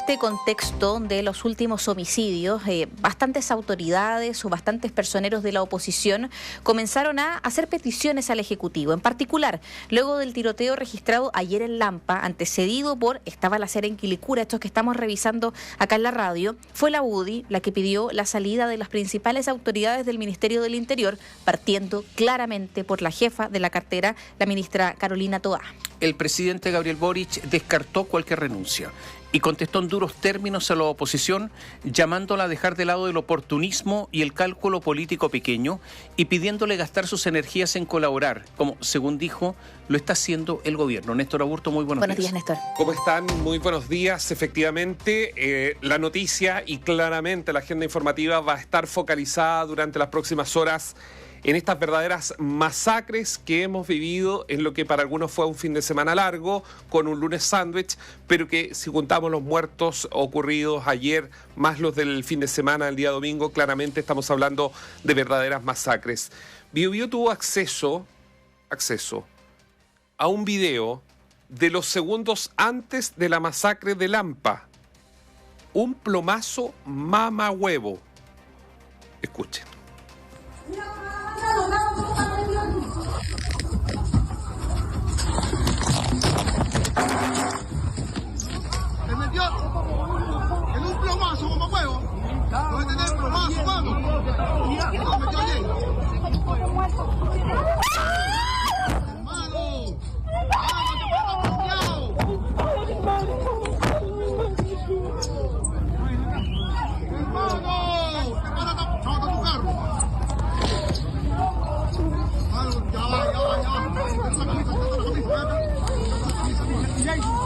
este contexto de los últimos homicidios, bastantes autoridades o bastantes personeros de la oposición comenzaron a hacer peticiones al Ejecutivo. En particular, luego del tiroteo registrado ayer en Lampa, antecedido por esta balacera en Quilicura, estos que estamos revisando acá en la radio, fue la UDI la que pidió la salida de las principales autoridades del Ministerio del Interior, partiendo claramente por la jefa de la cartera, la ministra Carolina Toá. El presidente Gabriel Boric descartó cualquier renuncia y contestó en duros términos a la oposición, llamándola a dejar de lado el oportunismo y el cálculo político pequeño y pidiéndole gastar sus energías en colaborar, como, según dijo, lo está haciendo el gobierno. Néstor Aburto, muy buenos días. Buenos días, Néstor. ¿Cómo están? Muy buenos días. Efectivamente, la noticia y claramente la agenda informativa va a estar focalizada durante las próximas horas en estas verdaderas masacres que hemos vivido en lo que para algunos fue un fin de semana largo, con un lunes sándwich, pero que si juntamos los muertos ocurridos ayer, más los del fin de semana, el día domingo, claramente estamos hablando de verdaderas masacres. Biobío tuvo acceso a un video de los segundos antes de la masacre de Lampa. Un plomazo mamahuevo. Escuchen. Se metió en un plomazo como huevo. No voy a tener plomazo, vamos. Se metió allí. Hermano,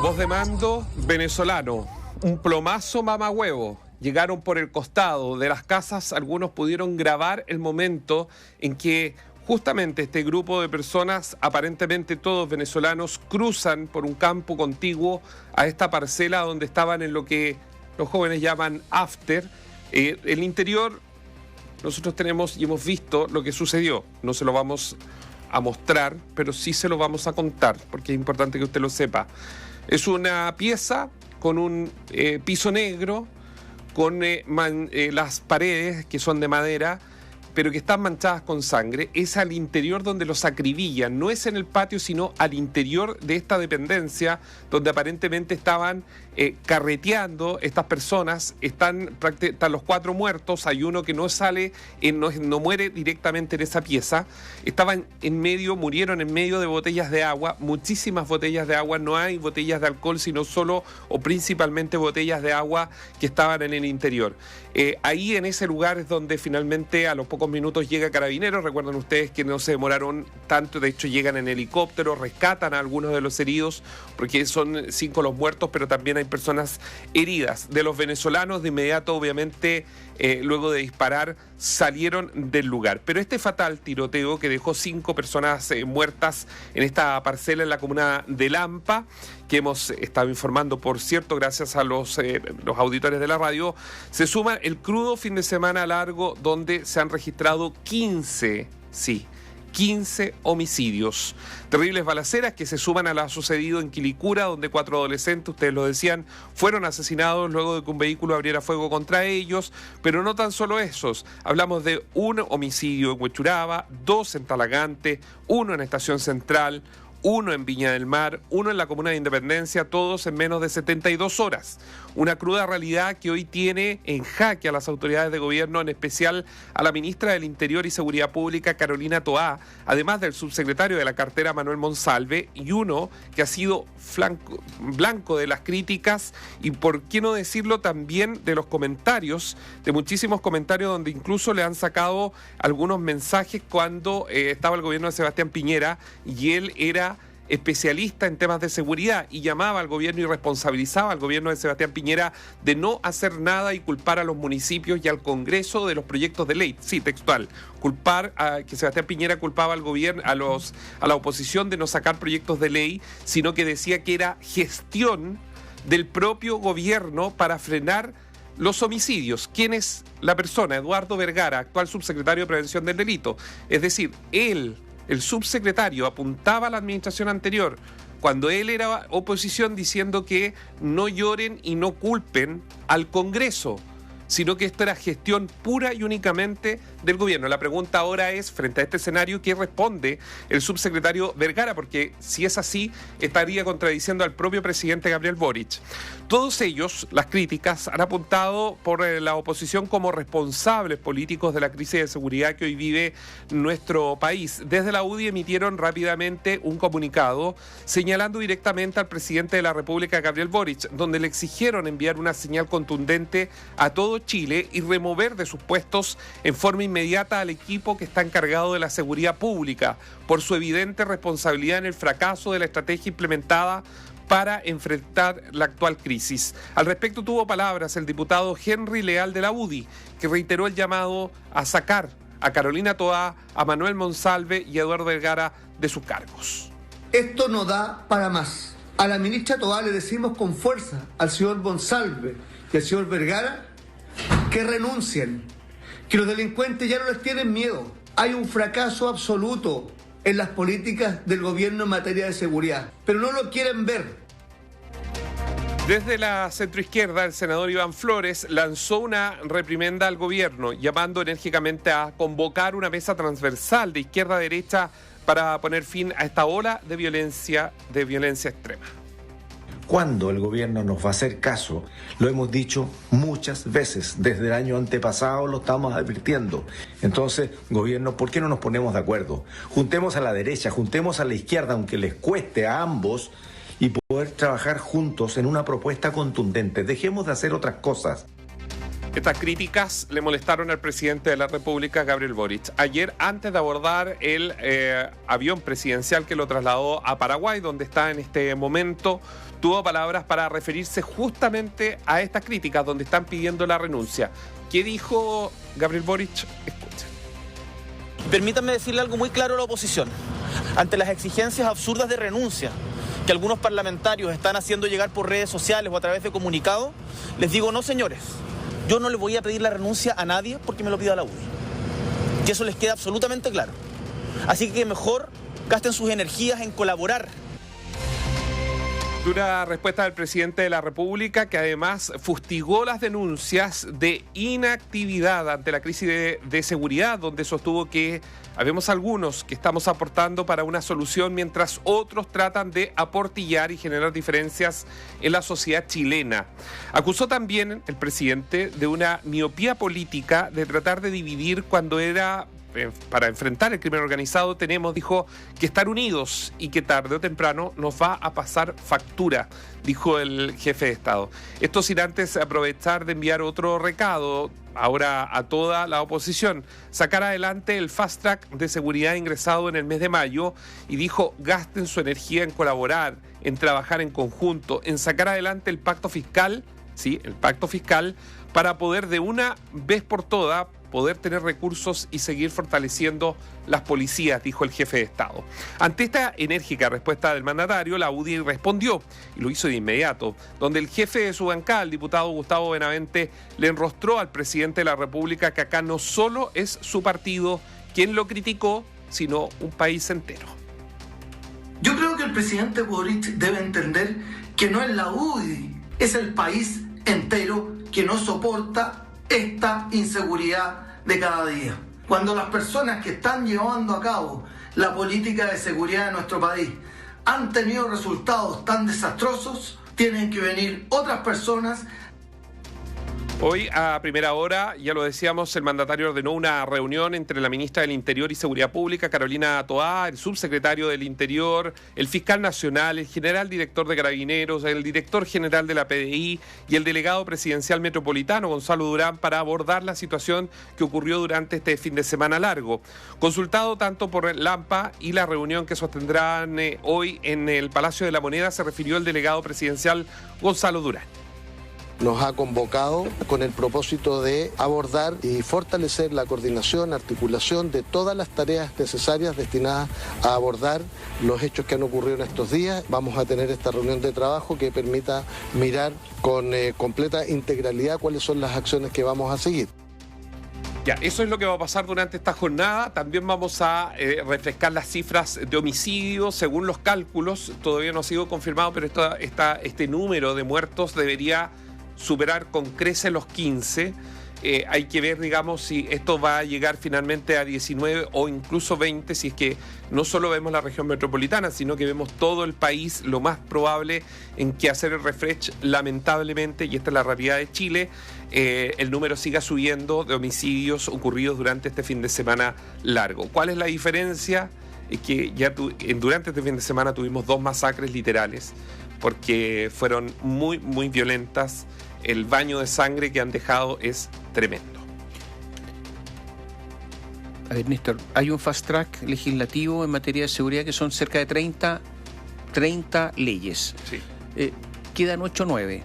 Voz de mando venezolano, un plomazo mamahuevo. Llegaron por el costado de las casas, algunos pudieron grabar el momento en que justamente este grupo de personas, aparentemente todos venezolanos, cruzan por un campo contiguo a esta parcela donde estaban en lo que los jóvenes llaman after. El interior, nosotros tenemos y hemos visto lo que sucedió. No se lo vamos a mostrar, pero sí se lo vamos a contar, porque es importante que usted lo sepa. Es una pieza con un piso negro, con las paredes que son de madera, pero que están manchadas con sangre. Es al interior donde los acribillan, no es en el patio, sino al interior de esta dependencia, donde aparentemente estaban carreteando estas personas. Están los 4 muertos, hay uno que no sale, no muere directamente en esa pieza. Estaban murieron en medio de botellas de agua, muchísimas botellas de agua, no hay botellas de alcohol, sino solo o principalmente botellas de agua que estaban en el interior. Ahí en ese lugar es donde finalmente a los pocos minutos llega Carabineros. Recuerden ustedes que no se demoraron tanto, de hecho llegan en helicóptero, rescatan a algunos de los heridos, porque son 5 los muertos, pero también hay personas heridas. De los venezolanos, de inmediato, obviamente, luego de disparar, salieron del lugar. Pero este fatal tiroteo que dejó 5 personas muertas en esta parcela en la comuna de Lampa, que hemos estado informando, por cierto, gracias a los auditores de la radio, se suma el crudo fin de semana largo donde se han registrado 15 homicidios. Terribles balaceras que se suman a lo sucedido en Quilicura, donde 4 adolescentes, ustedes lo decían, fueron asesinados luego de que un vehículo abriera fuego contra ellos, pero no tan solo esos. Hablamos de un homicidio en Huechuraba, 2 en Talagante, 1 en Estación Central, 1 en Viña del Mar, 1 en la Comuna de Independencia, todos en menos de 72 horas. Una cruda realidad que hoy tiene en jaque a las autoridades de gobierno, en especial a la ministra del Interior y Seguridad Pública, Carolina Toá, además del subsecretario de la cartera, Manuel Monsalve, y uno que ha sido blanco de las críticas y, por qué no decirlo, también de los comentarios, de muchísimos comentarios donde incluso le han sacado algunos mensajes cuando estaba el gobierno de Sebastián Piñera y él era especialista en temas de seguridad y llamaba al gobierno y responsabilizaba al gobierno de Sebastián Piñera de no hacer nada y culpar a los municipios y al Congreso de los proyectos de ley. Sí, textual. Que Sebastián Piñera culpaba al gobierno, a la oposición de no sacar proyectos de ley, sino que decía que era gestión del propio gobierno para frenar los homicidios. ¿Quién es la persona? Eduardo Vergara, actual subsecretario de Prevención del Delito. Es decir, él, el subsecretario, apuntaba a la administración anterior: cuando él era oposición, diciendo que no lloren y no culpen al Congreso, sino que esto era gestión pura y únicamente del gobierno. La pregunta ahora es, frente a este escenario, ¿qué responde el subsecretario Vergara? Porque si es así, estaría contradiciendo al propio presidente Gabriel Boric. Todos ellos, las críticas, han apuntado por la oposición como responsables políticos de la crisis de seguridad que hoy vive nuestro país. Desde la UDI emitieron rápidamente un comunicado señalando directamente al presidente de la República, Gabriel Boric, donde le exigieron enviar una señal contundente a todo Chile y remover de sus puestos en forma inmediata al equipo que está encargado de la seguridad pública por su evidente responsabilidad en el fracaso de la estrategia implementada para enfrentar la actual crisis. Al respecto tuvo palabras el diputado Henry Leal de la UDI, que reiteró el llamado a sacar a Carolina Toá, a Manuel Monsalve y a Eduardo Vergara de sus cargos. Esto no da para más. A la ministra Toá le decimos con fuerza al señor Monsalve y al señor Vergara que renuncien, que los delincuentes ya no les tienen miedo. Hay un fracaso absoluto en las políticas del gobierno en materia de seguridad, pero no lo quieren ver. Desde la centroizquierda, el senador Iván Flores lanzó una reprimenda al gobierno, llamando enérgicamente a convocar una mesa transversal de izquierda a derecha para poner fin a esta ola de violencia extrema. ¿Cuándo el gobierno nos va a hacer caso? Lo hemos dicho muchas veces, desde el año antepasado lo estamos advirtiendo. Entonces, gobierno, ¿por qué no nos ponemos de acuerdo? Juntemos a la derecha, juntemos a la izquierda, aunque les cueste a ambos, y poder trabajar juntos en una propuesta contundente. Dejemos de hacer otras cosas. Estas críticas le molestaron al presidente de la República, Gabriel Boric. Ayer, antes de abordar el avión presidencial que lo trasladó a Paraguay, donde está en este momento, tuvo palabras para referirse justamente a estas críticas, donde están pidiendo la renuncia. ¿Qué dijo Gabriel Boric? Escuchen. Permítanme decirle algo muy claro a la oposición. Ante las exigencias absurdas de renuncia que algunos parlamentarios están haciendo llegar por redes sociales o a través de comunicados, les digo, no, señores. Yo no le voy a pedir la renuncia a nadie porque me lo pida la UDI. Que eso les quede absolutamente claro. Así que mejor gasten sus energías en colaborar. Dura respuesta del presidente de la República, que además fustigó las denuncias de inactividad ante la crisis de seguridad, donde sostuvo que habemos algunos que estamos aportando para una solución mientras otros tratan de aportillar y generar diferencias en la sociedad chilena. Acusó también el presidente de una miopía política de tratar de dividir cuando era... Para enfrentar el crimen organizado tenemos, dijo, que estar unidos y que tarde o temprano nos va a pasar factura, dijo el jefe de Estado. Esto sin antes aprovechar de enviar otro recado ahora a toda la oposición, sacar adelante el fast track de seguridad ingresado en el mes de mayo y dijo, gasten su energía en colaborar, en trabajar en conjunto, en sacar adelante el pacto fiscal, sí, el pacto fiscal, para poder de una vez por todas poder tener recursos y seguir fortaleciendo las policías, dijo el jefe de Estado. Ante esta enérgica respuesta del mandatario, la UDI respondió, y lo hizo de inmediato, donde el jefe de su bancada, el diputado Gustavo Benavente, le enrostró al presidente de la República que acá no solo es su partido quien lo criticó, sino un país entero. Yo creo que el presidente Boric debe entender que no es la UDI, es el país entero que no soporta esta inseguridad de cada día. Cuando las personas que están llevando a cabo la política de seguridad de nuestro país han tenido resultados tan desastrosos, tienen que venir otras personas. Hoy a primera hora, ya lo decíamos, el mandatario ordenó una reunión entre la ministra del Interior y Seguridad Pública, Carolina Toá, el subsecretario del Interior, el fiscal nacional, el general director de Carabineros, el director general de la PDI y el delegado presidencial metropolitano, Gonzalo Durán, para abordar la situación que ocurrió durante este fin de semana largo. Consultado tanto por Lampa y la reunión que sostendrán hoy en el Palacio de la Moneda, se refirió el delegado presidencial Gonzalo Durán. Nos ha convocado con el propósito de abordar y fortalecer la coordinación, articulación de todas las tareas necesarias destinadas a abordar los hechos que han ocurrido en estos días. Vamos a tener esta reunión de trabajo que permita mirar con completa integralidad cuáles son las acciones que vamos a seguir. Ya, eso es lo que va a pasar durante esta jornada. También vamos a refrescar las cifras de homicidios. Según los cálculos, todavía no ha sido confirmado, pero este número de muertos debería superar con creces los 15. Hay que ver, digamos, si esto va a llegar finalmente a 19 o incluso 20, si es que no solo vemos la región metropolitana, sino que vemos todo el país. Lo más probable en que hacer el refresh, lamentablemente, y esta es la realidad de Chile, el número siga subiendo de homicidios ocurridos durante este fin de semana largo. ¿Cuál es la diferencia? Es que ya durante este fin de semana tuvimos 2 masacres literales, porque fueron muy, muy violentas. El baño de sangre que han dejado es tremendo. A ver, Néstor, hay un fast track legislativo en materia de seguridad que son cerca de 30 leyes. Sí. Quedan 8 o 9.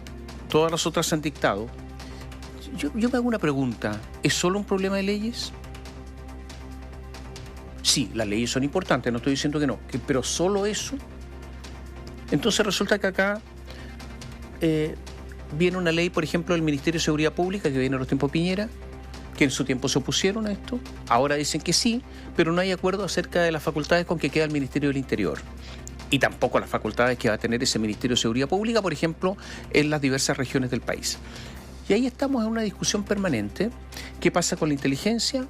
Todas las otras se han dictado. Yo me hago una pregunta. ¿Es solo un problema de leyes? Sí, las leyes son importantes, no estoy diciendo que no. Pero ¿solo eso? Entonces resulta que acá viene una ley, por ejemplo, del Ministerio de Seguridad Pública, que viene en los tiempos Piñera, que en su tiempo se opusieron a esto, ahora dicen que sí, pero no hay acuerdo acerca de las facultades con que queda el Ministerio del Interior. Y tampoco las facultades que va a tener ese Ministerio de Seguridad Pública, por ejemplo, en las diversas regiones del país. Y ahí estamos en una discusión permanente. ¿Qué pasa con la inteligencia?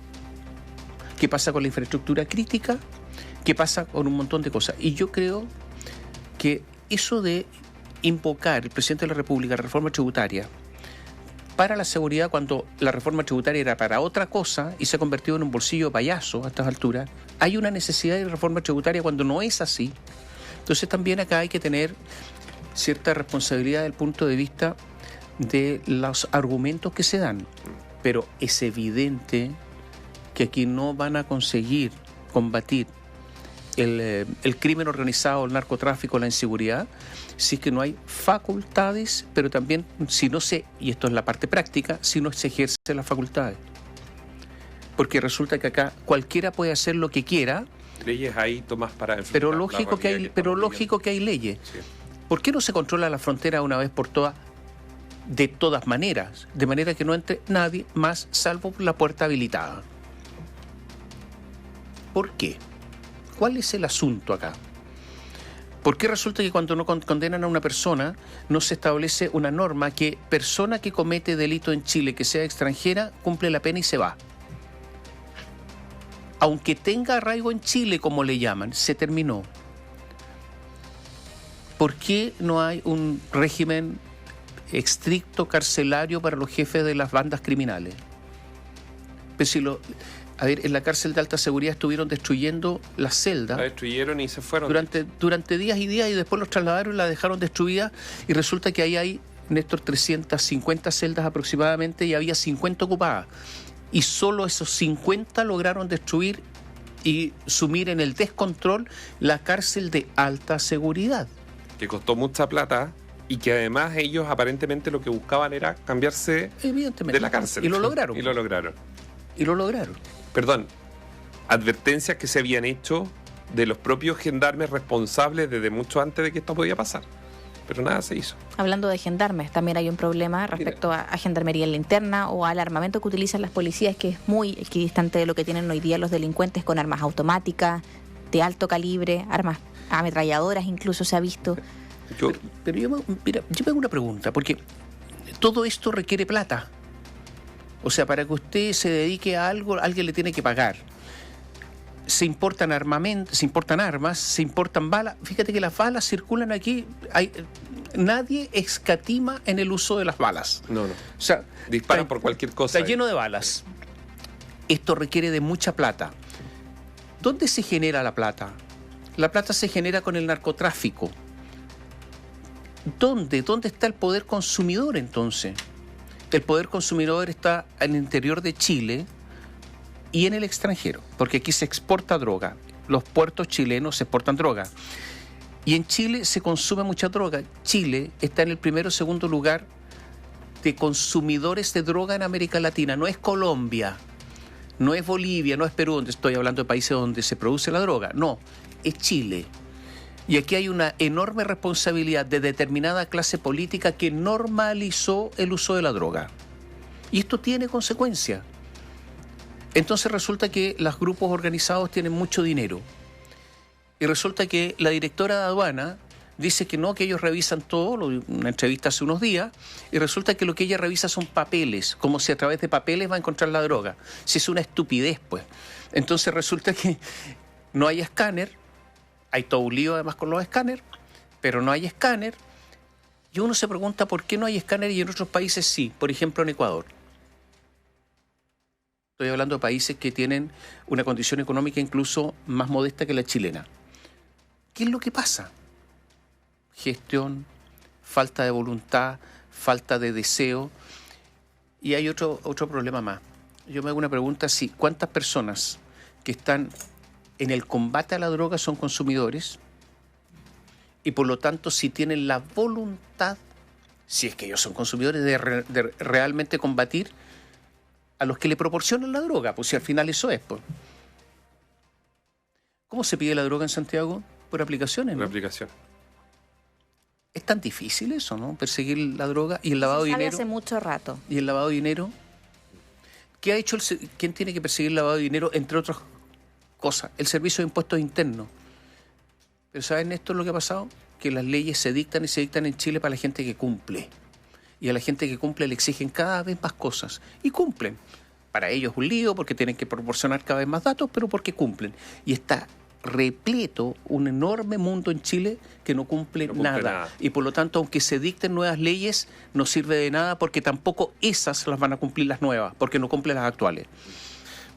¿Qué pasa con la infraestructura crítica? ¿Qué pasa con un montón de cosas? Y yo creo que eso de invocar el presidente de la República la reforma tributaria para la seguridad, cuando la reforma tributaria era para otra cosa y se ha convertido en un bolsillo payaso a estas alturas, hay una necesidad de reforma tributaria cuando no es así. Entonces también acá hay que tener cierta responsabilidad desde el punto de vista de los argumentos que se dan, pero es evidente que aquí no van a conseguir combatir el crimen organizado, el narcotráfico, la inseguridad, si es que no hay facultades, pero también si no se, y esto es la parte práctica, si no se ejercen las facultades. Porque resulta que acá cualquiera puede hacer lo que quiera. Leyes ahí, Tomás, para enfrentar. Pero lógico que hay leyes. Sí. ¿Por qué no se controla la frontera una vez por todas? De todas maneras, de manera que no entre nadie más salvo por la puerta habilitada. ¿Por qué? ¿Cuál es el asunto acá? ¿Por qué resulta que cuando no condenan a una persona no se establece una norma que persona que comete delito en Chile, que sea extranjera, cumple la pena y se va? Aunque tenga arraigo en Chile, como le llaman, se terminó. ¿Por qué no hay un régimen estricto carcelario para los jefes de las bandas criminales? Pues si a ver, en la cárcel de alta seguridad estuvieron destruyendo las celdas. La destruyeron y se fueron. Durante días y días, y después los trasladaron y la dejaron destruida, y resulta que ahí hay, Néstor, 350 celdas aproximadamente, y había 50 ocupadas. Y solo esos 50 lograron destruir y sumir en el descontrol la cárcel de alta seguridad. Que costó mucha plata y que además ellos aparentemente lo que buscaban era cambiarse de la cárcel. Y lo lograron. Y lo lograron. Perdón, advertencias que se habían hecho de los propios gendarmes responsables desde mucho antes de que esto podía pasar. Pero nada se hizo. Hablando de gendarmes, también hay un problema respecto a gendarmería en la interna o al armamento que utilizan las policías, que es muy equidistante de lo que tienen hoy día los delincuentes, con armas automáticas, de alto calibre, armas ametralladoras incluso se ha visto. Pero yo me hago una pregunta, porque todo esto requiere plata. O sea, para que usted se dedique a algo, alguien le tiene que pagar. Se importan armamentos, se importan armas, se importan balas. Fíjate que las balas circulan aquí. Nadie escatima en el uso de las balas. No. O sea, disparan por cualquier cosa. Está lleno de balas. Esto requiere de mucha plata. ¿Dónde se genera la plata? La plata se genera con el narcotráfico. ¿Dónde? ¿Dónde está el poder consumidor entonces? El poder consumidor está en el interior de Chile y en el extranjero, porque aquí se exporta droga. Los puertos chilenos se exportan droga. Y en Chile se consume mucha droga. Chile está en el primero o segundo lugar de consumidores de droga en América Latina. No es Colombia, no es Bolivia, no es Perú, donde estoy hablando de países donde se produce la droga. No, es Chile. Y aquí hay una enorme responsabilidad de determinada clase política que normalizó el uso de la droga. Y esto tiene consecuencias. Entonces resulta que los grupos organizados tienen mucho dinero. Y resulta que la directora de aduana dice que no, que ellos revisan todo, una entrevista hace unos días, y resulta que lo que ella revisa son papeles, como si a través de papeles va a encontrar la droga. Si es una estupidez, pues. Entonces resulta que no hay escáner, hay todo un lío además con los escáneres, pero no hay escáner, y uno se pregunta por qué no hay escáner y en otros países sí, por ejemplo en Ecuador. Estoy hablando de países que tienen una condición económica incluso más modesta que la chilena. ¿Qué es lo que pasa? Gestión, falta de voluntad, falta de deseo. Y hay otro problema más. Yo me hago una pregunta, si ¿cuántas personas que están en el combate a la droga son consumidores? Y por lo tanto, si tienen la voluntad, si es que ellos son consumidores, de realmente combatir a los que le proporcionan la droga, pues si al final eso es. Pues. ¿Cómo se pide la droga en Santiago? Por aplicaciones, ¿no? Por aplicación. Es tan difícil eso, ¿no? Perseguir la droga y el lavado de dinero. Hace mucho rato. ¿Y el lavado de dinero? ¿Qué ha hecho quién tiene que perseguir el lavado de dinero? Entre otras cosas, el Servicio de Impuestos Internos. Pero ¿saben esto es lo que ha pasado? Que las leyes se dictan y se dictan en Chile para la gente que cumple. Y a la gente que cumple le exigen cada vez más cosas. Y cumplen. Para ellos es un lío porque tienen que proporcionar cada vez más datos, pero porque cumplen. Y está repleto un enorme mundo en Chile que no cumple nada. Y por lo tanto, aunque se dicten nuevas leyes, no sirve de nada porque tampoco esas las van a cumplir las nuevas, porque no cumplen las actuales.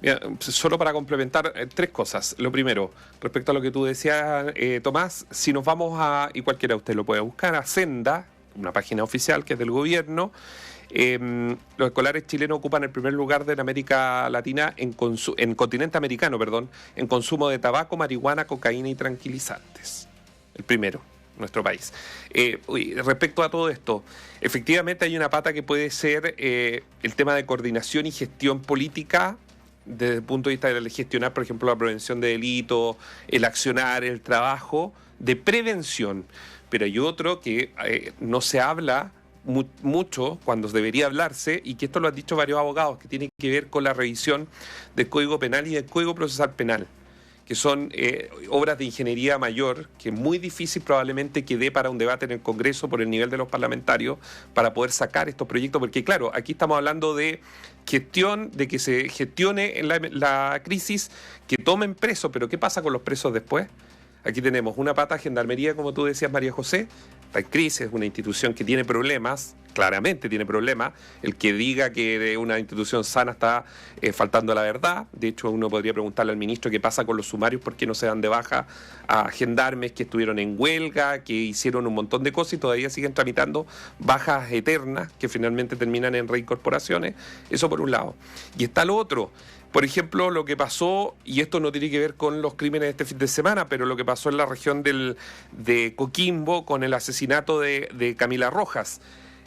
Mira, solo para complementar tres cosas. Lo primero, respecto a lo que tú decías, Tomás, si nos vamos a, y cualquiera de ustedes lo puede buscar, a Senda, una página oficial que es del gobierno, los escolares chilenos ocupan el primer lugar de América Latina en continente americano, en consumo de tabaco, marihuana, cocaína y tranquilizantes. El primero, nuestro país. Respecto a todo esto, efectivamente hay una pata que puede ser el tema de coordinación y gestión política desde el punto de vista de gestionar, por ejemplo, la prevención de delitos, el accionar, el trabajo de prevención. Pero hay otro que no se habla mucho cuando debería hablarse, y que esto lo han dicho varios abogados, que tiene que ver con la revisión del Código Penal y del Código Procesal Penal, que son obras de ingeniería mayor, que es muy difícil probablemente que dé para un debate en el Congreso por el nivel de los parlamentarios para poder sacar estos proyectos, porque claro, aquí estamos hablando de gestión, de que se gestione en la crisis, que tomen presos, pero ¿qué pasa con los presos después? Aquí tenemos una pata, Gendarmería, como tú decías, María José, está en crisis, es una institución que tiene problemas, claramente tiene problemas. El que diga que de una institución sana está faltando a la verdad. De hecho, uno podría preguntarle al ministro qué pasa con los sumarios, por qué no se dan de baja a gendarmes que estuvieron en huelga, que hicieron un montón de cosas y todavía siguen tramitando bajas eternas que finalmente terminan en reincorporaciones. Eso por un lado. Y está lo otro. Por ejemplo, lo que pasó, y esto no tiene que ver con los crímenes de este fin de semana, pero lo que pasó en la región de Coquimbo con el asesinato de Camila Rojas.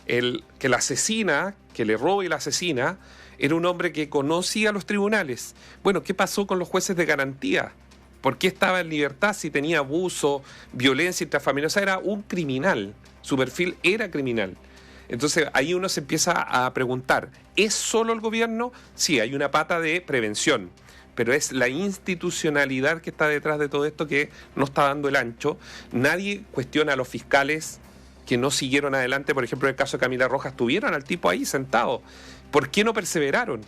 Que la asesina, que le roba y la asesina, era un hombre que conocía los tribunales. Bueno, ¿qué pasó con los jueces de garantía? ¿Por qué estaba en libertad si tenía abuso, violencia intrafamiliar? O sea, era un criminal. Su perfil era criminal. Entonces ahí uno se empieza a preguntar, ¿es solo el gobierno? Sí, hay una pata de prevención, pero es la institucionalidad que está detrás de todo esto que no está dando el ancho. Nadie cuestiona a los fiscales que no siguieron adelante. Por ejemplo, en el caso de Camila Rojas, tuvieron al tipo ahí sentado. ¿Por qué no perseveraron?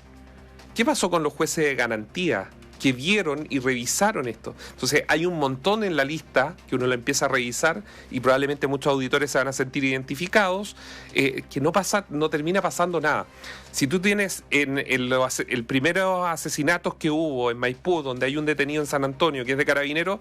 ¿Qué pasó con los jueces de garantía que vieron y revisaron esto? Entonces hay un montón en la lista que uno la empieza a revisar y probablemente muchos auditores se van a sentir identificados, que no termina pasando nada. Si tú tienes el primero asesinatos que hubo en Maipú, donde hay un detenido en San Antonio que es de Carabineros,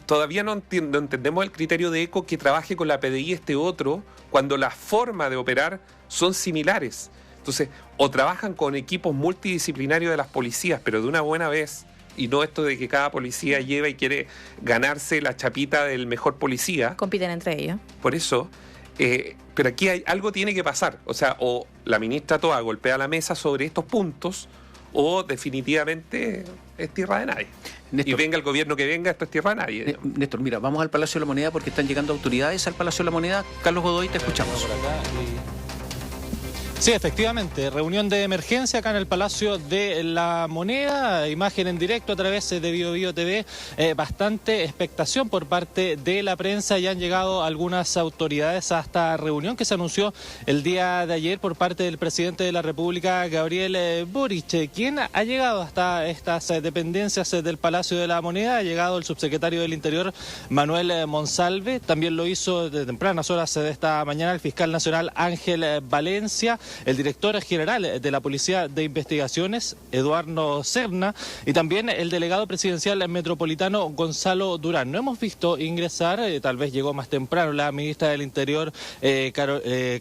todavía no entendemos el criterio de ECO que trabaje con la PDI este otro cuando la forma de operar son similares. Entonces, o trabajan con equipos multidisciplinarios de las policías, pero de una buena vez, y no esto de que cada policía lleva y quiere ganarse la chapita del mejor policía. Compiten entre ellos. Por eso, pero aquí algo tiene que pasar. O sea, o la ministra Toa golpea la mesa sobre estos puntos, o definitivamente es tierra de nadie. Néstor, y venga el gobierno que venga, esto es tierra de nadie. Néstor, mira, vamos al Palacio de la Moneda porque están llegando autoridades al Palacio de la Moneda. Carlos Godoy, te escuchamos. Sí, efectivamente, reunión de emergencia acá en el Palacio de la Moneda, imagen en directo a través de BioBio TV, bastante expectación por parte de la prensa y han llegado algunas autoridades a esta reunión que se anunció el día de ayer por parte del presidente de la República, Gabriel Boric, quien ha llegado hasta estas dependencias del Palacio de la Moneda. Ha llegado el subsecretario del Interior, Manuel Monsalve, también lo hizo de tempranas horas de esta mañana el fiscal nacional Ángel Valencia, el director general de la Policía de Investigaciones, Eduardo Serna, y también el delegado presidencial metropolitano, Gonzalo Durán. No hemos visto ingresar, tal vez llegó más temprano, la ministra del Interior,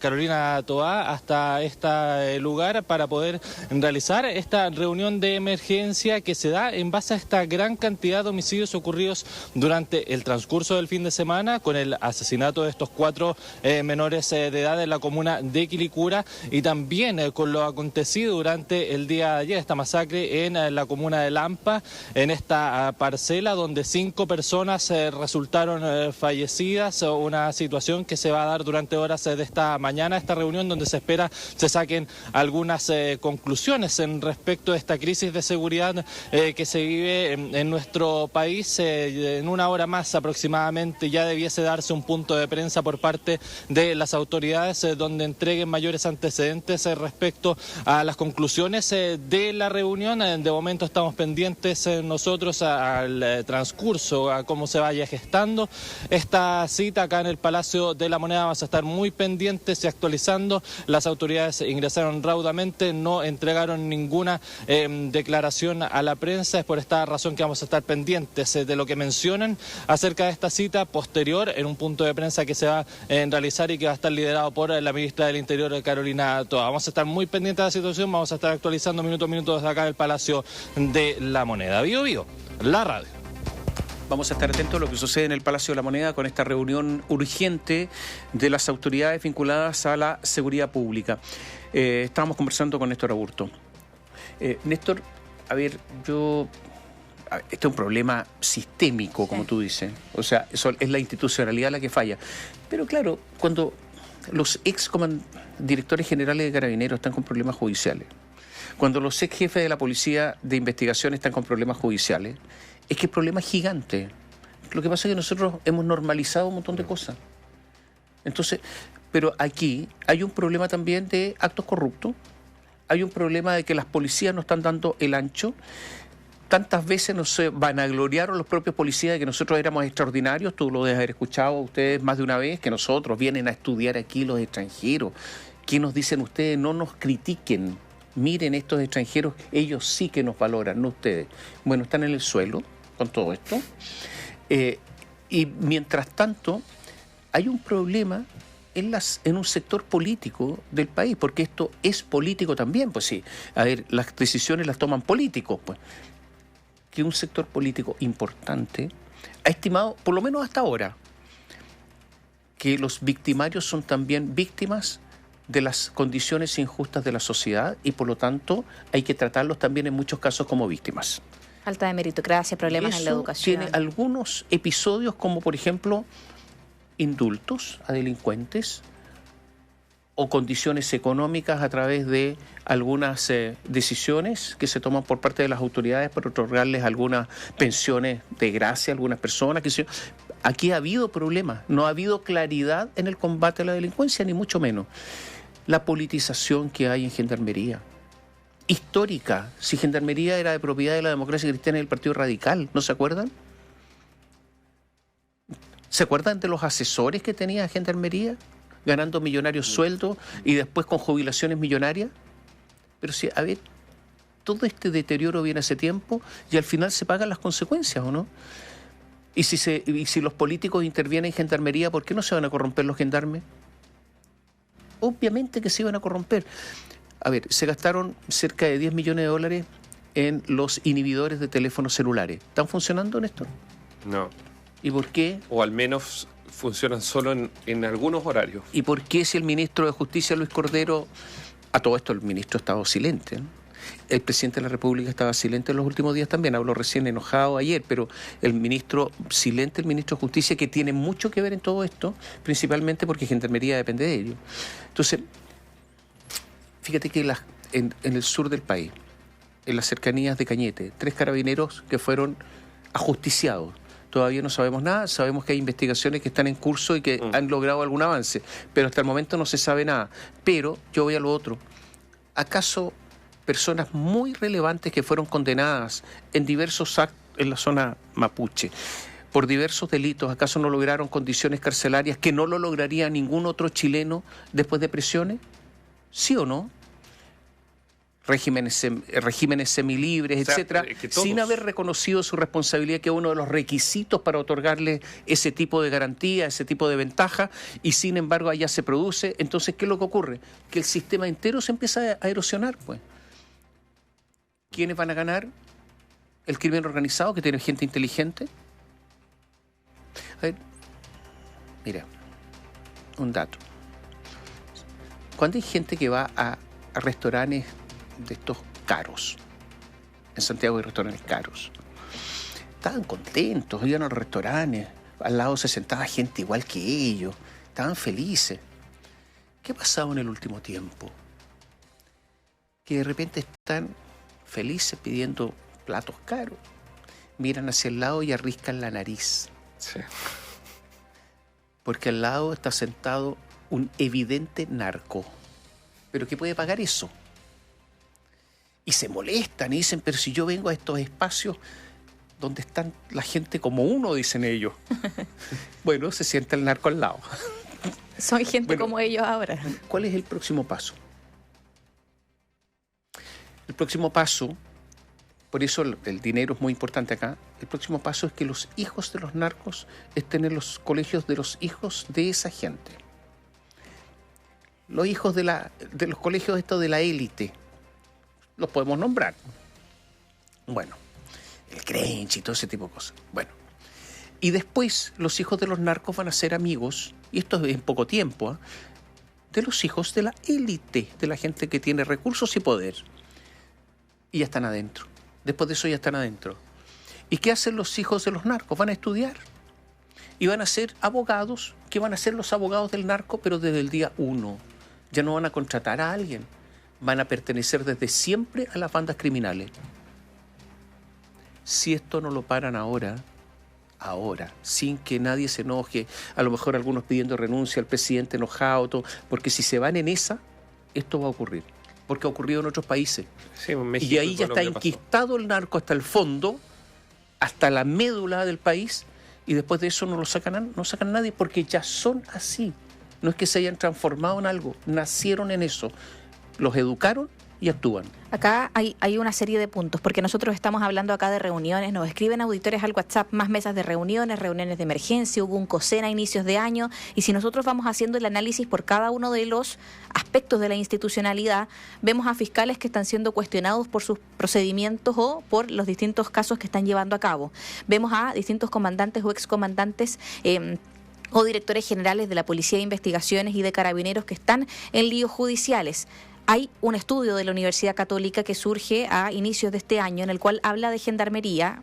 Carolina Toá, hasta este lugar para poder realizar esta reunión de emergencia que se da en base a esta gran cantidad de homicidios ocurridos durante el transcurso del fin de semana, con el asesinato de estos 4 menores de edad en la comuna de Quilicura, y también con lo acontecido durante el día de ayer, esta masacre en la comuna de Lampa, en esta parcela donde 5 personas resultaron fallecidas, una situación que se va a dar durante horas de esta mañana, esta reunión donde se espera se saquen algunas conclusiones en respecto a esta crisis de seguridad que se vive en nuestro país. En una hora más aproximadamente ya debiese darse un punto de prensa por parte de las autoridades donde entreguen mayores antecedentes respecto a las conclusiones de la reunión. De momento estamos pendientes nosotros al transcurso, a cómo se vaya gestando esta cita acá en el Palacio de la Moneda. Vamos a estar muy pendientes y actualizando. Las autoridades ingresaron raudamente, no entregaron ninguna declaración a la prensa. Es por esta razón que vamos a estar pendientes de lo que mencionan acerca de esta cita posterior en un punto de prensa que se va a realizar y que va a estar liderado por la ministra del Interior, Carolina Toá. Vamos a estar muy pendientes de la situación, vamos a estar actualizando minuto a minuto desde acá del Palacio de la Moneda. BioBio, la radio. Vamos a estar atentos a lo que sucede en el Palacio de la Moneda con esta reunión urgente de las autoridades vinculadas a la seguridad pública. Estábamos conversando con Néstor Aburto. Néstor, a ver, este es un problema sistémico, como tú dices. O sea, eso es la institucionalidad la que falla. Pero claro, cuando los directores generales de Carabineros están con problemas judiciales, cuando los ex jefes de la Policía de Investigación están con problemas judiciales, es que el problema es gigante. Lo que pasa es que nosotros hemos normalizado un montón de cosas. Entonces, pero aquí hay un problema también de actos corruptos, hay un problema de que las policías no están dando el ancho. Tantas veces nos vanagloriaron los propios policías de que nosotros éramos extraordinarios. Tú lo debes haber escuchado a ustedes más de una vez, que nosotros vienen a estudiar aquí los extranjeros. ¿Qué nos dicen ustedes? No nos critiquen. Miren, estos extranjeros, ellos sí que nos valoran, no ustedes. Bueno, están en el suelo con todo esto. Y mientras tanto, hay un problema en un sector político del país, porque esto es político también. Pues sí, a ver, las decisiones las toman políticos, pues. Que un sector político importante ha estimado, por lo menos hasta ahora, que los victimarios son también víctimas de las condiciones injustas de la sociedad y por lo tanto hay que tratarlos también en muchos casos como víctimas. Falta de meritocracia, problemas en la educación. Tiene algunos episodios como por ejemplo indultos a delincuentes o condiciones económicas a través de algunas decisiones que se toman por parte de las autoridades para otorgarles algunas pensiones de gracia a algunas personas. Aquí ha habido problemas, no ha habido claridad en el combate a la delincuencia, ni mucho menos. La politización que hay en Gendarmería, histórica. Si Gendarmería era de propiedad de la Democracia Cristiana y del Partido Radical, ¿no se acuerdan? ¿Se acuerdan de los asesores que tenía Gendarmería? Ganando millonarios sueldos y después con jubilaciones millonarias. Pero sí, a ver, todo este deterioro viene hace tiempo y al final se pagan las consecuencias, ¿o no? Y si los políticos intervienen en Gendarmería, ¿por qué no se van a corromper los gendarmes? Obviamente que se iban a corromper. A ver, se gastaron cerca de 10 millones de dólares en los inhibidores de teléfonos celulares. ¿Están funcionando, Néstor? No. ¿Y por qué? O al menos funcionan solo en algunos horarios. ¿Y por qué si el ministro de Justicia, Luis Cordero, a todo esto el ministro ha estado silente, ¿no? El presidente de la República estaba silente en los últimos días también, habló recién enojado ayer, pero el ministro silente, el ministro de Justicia, que tiene mucho que ver en todo esto, principalmente porque Gendarmería depende de ello. Entonces, Fíjate que en el sur del país, en las cercanías de Cañete, 3 carabineros que fueron ajusticiados. Todavía no sabemos nada, sabemos que hay investigaciones que están en curso y que han logrado algún avance, pero hasta el momento no se sabe nada. Pero yo voy a lo otro. ¿Acaso personas muy relevantes que fueron condenadas en diversos actos en la zona mapuche por diversos delitos, acaso no lograron condiciones carcelarias que no lo lograría ningún otro chileno después de presiones? ¿Sí o no? Regímenes semilibres, etcétera, sin haber reconocido su responsabilidad, que es uno de los requisitos para otorgarle ese tipo de garantía, ese tipo de ventaja, y sin embargo allá se produce. Entonces, ¿qué es lo que ocurre? Que el sistema entero se empieza a erosionar, pues. ¿Quiénes van a ganar? ¿El crimen organizado, que tiene gente inteligente? A ver, mira, un dato. Cuando hay gente que va a restaurantes de estos caros, en Santiago hay restaurantes caros, estaban contentos, iban a los restaurantes, al lado se sentaba gente igual que ellos, estaban felices. ¿Qué ha pasado en el último tiempo? Que de repente están felices pidiendo platos caros, miran hacia el lado y arriscan la nariz. Sí. Porque al lado está sentado un evidente narco, pero que puede pagar eso. Y se molestan y dicen, pero si yo vengo a estos espacios donde están la gente como uno, dicen ellos. Bueno, se sienta el narco al lado. Son gente como ellos ahora. ¿Cuál es el próximo paso? El próximo paso, por eso el dinero es muy importante acá, el próximo paso es que los hijos de los narcos estén en los colegios de los hijos de esa gente. Los hijos de los colegios estos de la élite, los podemos nombrar. Bueno, el Grinch y todo ese tipo de cosas. Bueno, y después los hijos de los narcos van a ser amigos, y esto es en poco tiempo, de los hijos de la élite, de la gente que tiene recursos y poder. Y ya están adentro. Después de eso ya están adentro. ¿Y qué hacen los hijos de los narcos? Van a estudiar. Y van a ser abogados, que van a ser los abogados del narco, pero desde el día 1. Ya no van a contratar a alguien. Van a pertenecer desde siempre a las bandas criminales. Si esto no lo paran ahora, sin que nadie se enoje, a lo mejor algunos pidiendo renuncia, al presidente enojado, todo, porque si se van en esa, esto va a ocurrir. Porque ha ocurrido en otros países. Sí, México, y ahí ya está enquistado el narco hasta el fondo, hasta la médula del país, y después de eso no sacan nadie, porque ya son así. No es que se hayan transformado en algo, nacieron en eso. Los educaron y actúan. Acá hay una serie de puntos, porque nosotros estamos hablando acá de reuniones, nos escriben auditores al WhatsApp, más mesas de reuniones de emergencia, hubo un COSEN a inicios de año, y si nosotros vamos haciendo el análisis por cada uno de los aspectos de la institucionalidad, vemos a fiscales que están siendo cuestionados por sus procedimientos o por los distintos casos que están llevando a cabo. Vemos a distintos comandantes o excomandantes o directores generales de la Policía de Investigaciones y de Carabineros que están en líos judiciales. Hay un estudio de la Universidad Católica que surge a inicios de este año en el cual habla de gendarmería,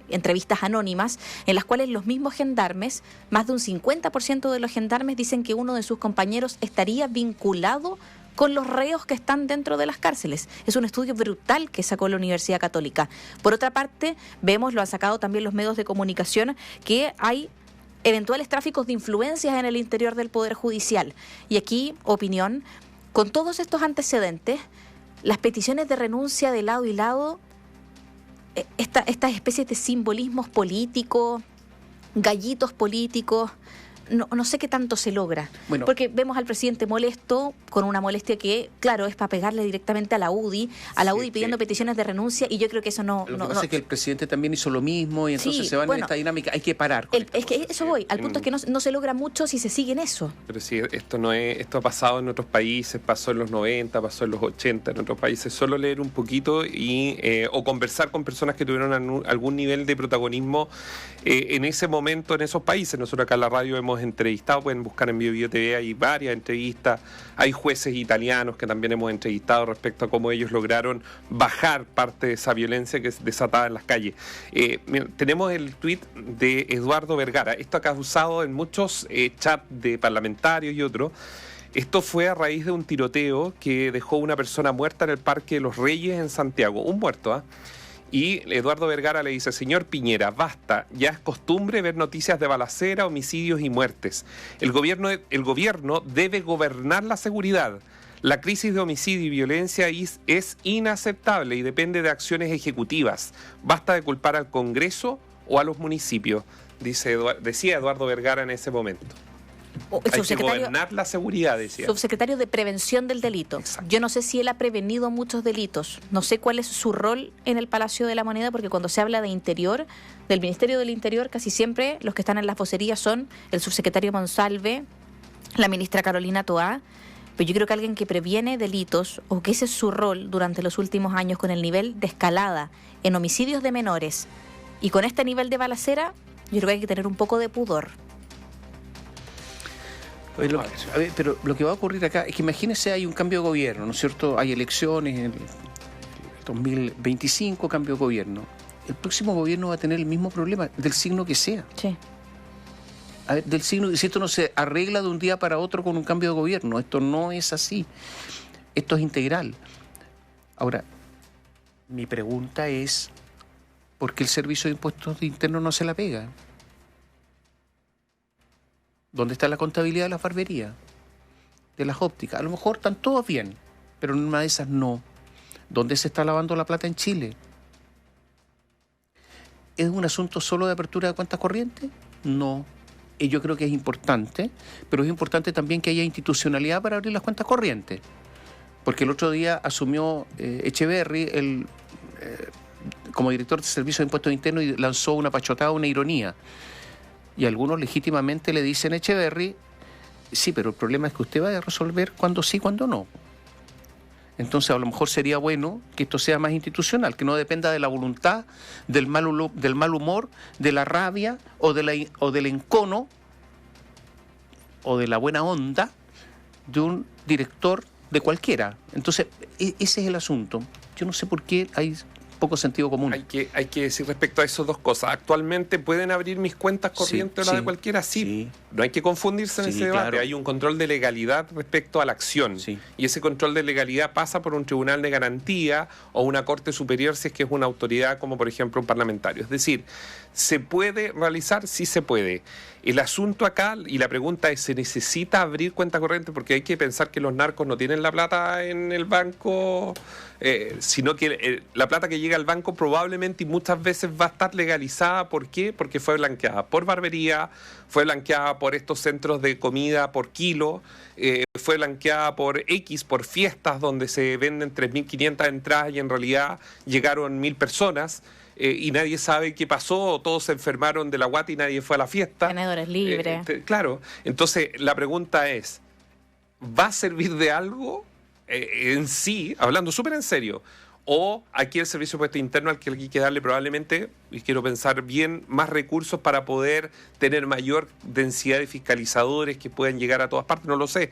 entrevistas anónimas, en las cuales los mismos gendarmes, más de un 50% de los gendarmes dicen que uno de sus compañeros estaría vinculado con los reos que están dentro de las cárceles. Es un estudio brutal que sacó la Universidad Católica. Por otra parte, vemos, lo han sacado también los medios de comunicación, que hay eventuales tráficos de influencias en el interior del Poder Judicial. Y aquí, opinión, con todos estos antecedentes, las peticiones de renuncia de lado y lado, estas especies de simbolismos políticos, gallitos políticos, no sé qué tanto se logra. Bueno, porque vemos al presidente molesto, con una molestia que, claro, es para pegarle directamente a la UDI, pidiendo peticiones de renuncia, y yo creo que eso no... Lo que pasa es que el presidente también hizo lo mismo, y entonces se van en esta dinámica. Hay que parar. Es que eso voy, al punto es que no se logra mucho si se sigue en eso. Pero sí, esto ha pasado en otros países, pasó en los 90, pasó en los 80, en otros países. Solo leer un poquito o conversar con personas que tuvieron algún nivel de protagonismo en ese momento en esos países. Nosotros acá en la radio hemos entrevistado, pueden buscar en Bio TV, hay varias entrevistas, hay jueces italianos que también hemos entrevistado respecto a cómo ellos lograron bajar parte de esa violencia que es desatada en las calles. Tenemos el tuit de Eduardo Vergara, esto ha causado en muchos chats de parlamentarios y otros, Esto fue a raíz de un tiroteo que dejó una persona muerta en el Parque de los Reyes en Santiago. Un muerto, ¿ah? Y Eduardo Vergara le dice: señor Piñera, basta, ya es costumbre ver noticias de balacera, homicidios y muertes. El gobierno debe gobernar la seguridad. La crisis de homicidio y violencia es inaceptable y depende de acciones ejecutivas. Basta de culpar al Congreso o a los municipios, decía Eduardo Vergara en ese momento. Hay que gobernar la seguridad, decía. Subsecretario de Prevención del Delito. Exacto. Yo no sé si él ha prevenido muchos delitos. No sé cuál es su rol en el Palacio de la Moneda, porque cuando se habla de Interior, del Ministerio del Interior, casi siempre los que están en las vocerías son el subsecretario Monsalve, la ministra Carolina Toá. Pero yo creo que alguien que previene delitos, o que ese es su rol durante los últimos años con el nivel de escalada en homicidios de menores y con este nivel de balacera, yo creo que hay que tener un poco de pudor. Pero lo que va a ocurrir acá es que imagínense, hay un cambio de gobierno, ¿no es cierto? Hay elecciones en el 2025, cambio de gobierno. El próximo gobierno va a tener el mismo problema, del signo que sea. Sí. A ver, del signo, si esto no se arregla de un día para otro con un cambio de gobierno, esto no es así. Esto es integral. Ahora, mi pregunta es, ¿por qué el Servicio de Impuestos Internos no se la pega? ¿Dónde está la contabilidad de las barberías? De las ópticas. A lo mejor están todos bien, pero en una de esas no. ¿Dónde se está lavando la plata en Chile? ¿Es un asunto solo de apertura de cuentas corrientes? No. Y yo creo que es importante, pero es importante también que haya institucionalidad para abrir las cuentas corrientes. Porque el otro día asumió Echeverry como director de Servicio de Impuestos Internos y lanzó una pachotada, una ironía. Y algunos legítimamente le dicen a Echeverry: sí, pero el problema es que usted va a resolver cuándo sí, cuándo no. Entonces a lo mejor sería bueno que esto sea más institucional, que no dependa de la voluntad, del mal humor, de la rabia o del encono o de la buena onda de un director de cualquiera. Entonces ese es el asunto. Yo no sé por qué hay poco sentido común. Hay que decir respecto a esas dos cosas. Actualmente pueden abrir mis cuentas corrientes o la de cualquiera, sí. No hay que confundirse en ese debate. Claro. Hay un control de legalidad respecto a la acción. Sí. Y ese control de legalidad pasa por un tribunal de garantía o una corte superior si es que es una autoridad como por ejemplo un parlamentario. Es decir, ¿se puede realizar? Sí se puede. El asunto acá y la pregunta es: ¿se necesita abrir cuenta corriente? Porque hay que pensar que los narcos no tienen la plata en el banco, sino que la plata que llega al banco probablemente y muchas veces va a estar legalizada. ¿Por qué? Porque fue blanqueada por barbería, fue blanqueada por estos centros de comida por kilo, fue blanqueada por fiestas donde se venden 3.500 entradas y en realidad llegaron 1.000 personas. Y nadie sabe qué pasó, todos se enfermaron de la guata y nadie fue a la fiesta. Tenedores libres. Claro, entonces la pregunta es: ¿va a servir de algo en sí, hablando súper en serio? O aquí el Servicio de Impuestos Internos al que hay que darle probablemente, y quiero pensar bien, más recursos para poder tener mayor densidad de fiscalizadores que puedan llegar a todas partes, no lo sé.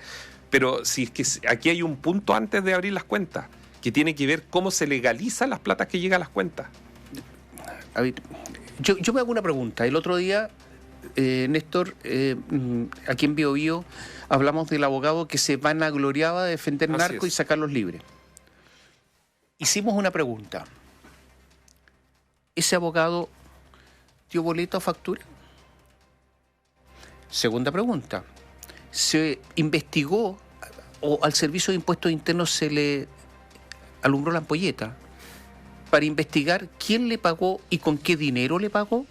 Pero si es que aquí hay un punto antes de abrir las cuentas, que tiene que ver cómo se legalizan las platas que llegan a las cuentas. A ver, yo me hago una pregunta. El otro día, Néstor, aquí en Bio Bio, hablamos del abogado que se vanagloriaba de defender narcos y sacarlos libres. Hicimos una pregunta. ¿Ese abogado dio boleto o factura? Segunda pregunta. ¿Se investigó o al Servicio de Impuestos Internos se le alumbró la ampolleta para investigar quién le pagó y con qué dinero le pagó?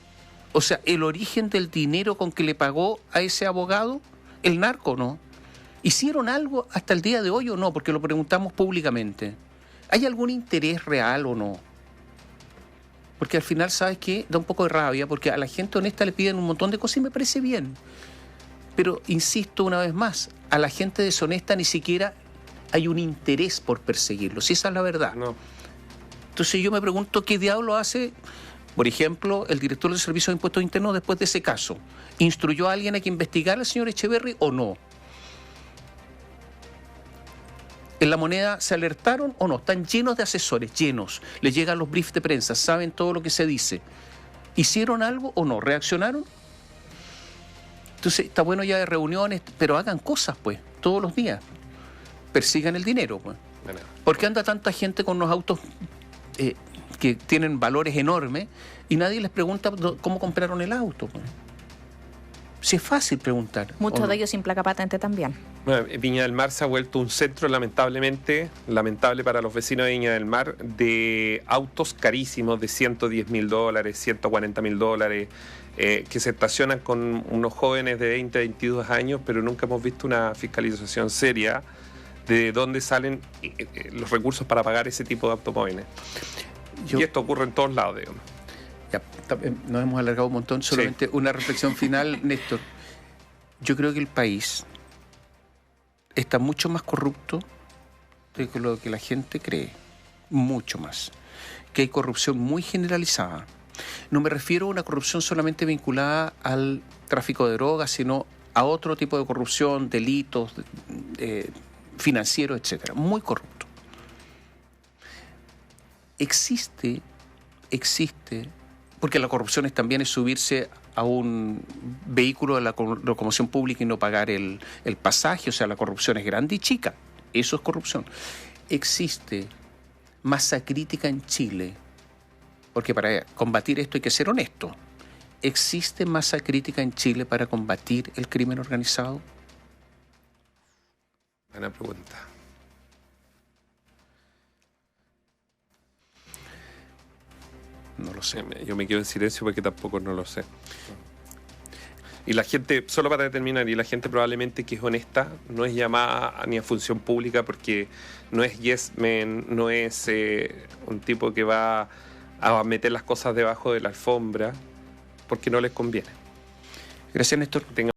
O sea, el origen del dinero con que le pagó a ese abogado, el narco, ¿no? ¿Hicieron algo hasta el día de hoy o no? Porque lo preguntamos públicamente. ¿Hay algún interés real o no? Porque al final, ¿sabes qué? Da un poco de rabia, porque a la gente honesta le piden un montón de cosas y me parece bien. Pero, insisto una vez más, a la gente deshonesta ni siquiera hay un interés por perseguirlo, si esa es la verdad. No. Entonces yo me pregunto qué diablo hace, por ejemplo, el director del Servicio de Impuestos Internos después de ese caso. ¿Instruyó a alguien a que investigara al señor Echeverry o no? ¿En La Moneda se alertaron o no? Están llenos de asesores, llenos. Les llegan los briefs de prensa, saben todo lo que se dice. ¿Hicieron algo o no? ¿Reaccionaron? Entonces está bueno ya de reuniones, pero hagan cosas, pues. todos los días. Persigan el dinero, pues. ¿Por qué anda tanta gente con unos autos que tienen valores enormes y nadie les pregunta cómo compraron el auto, pues? Si es fácil preguntar. Muchos de ellos sin placa patente también. Bueno, Viña del Mar se ha vuelto un centro, lamentable para los vecinos de Viña del Mar, de autos carísimos de $110.000, $140.000, que se estacionan con unos jóvenes de 20, 22 años, pero nunca hemos visto una fiscalización seria de dónde salen los recursos para pagar ese tipo de automóviles. Y esto ocurre en todos lados, digamos. Ya, nos hemos alargado un montón, solamente una reflexión final, Néstor. Yo creo que el país está mucho más corrupto de lo que la gente cree, mucho más. Que hay corrupción muy generalizada. No me refiero a una corrupción solamente vinculada al tráfico de drogas, sino a otro tipo de corrupción, delitos financieros, etcétera. Muy corrupto. Existe, porque la corrupción también es subirse a un vehículo de la locomoción pública y no pagar el pasaje, o sea, la corrupción es grande y chica, eso es corrupción. Existe masa crítica en Chile, porque para combatir esto hay que ser honesto. ¿Existe masa crítica en Chile para combatir el crimen organizado? Buena pregunta. No lo sé. Yo me quedo en silencio porque tampoco no lo sé. Y la gente, solo para terminar, y la gente probablemente que es honesta, no es llamada ni a función pública porque no es yes man, no es un tipo que va a meter las cosas debajo de la alfombra porque no les conviene. Gracias, Néstor.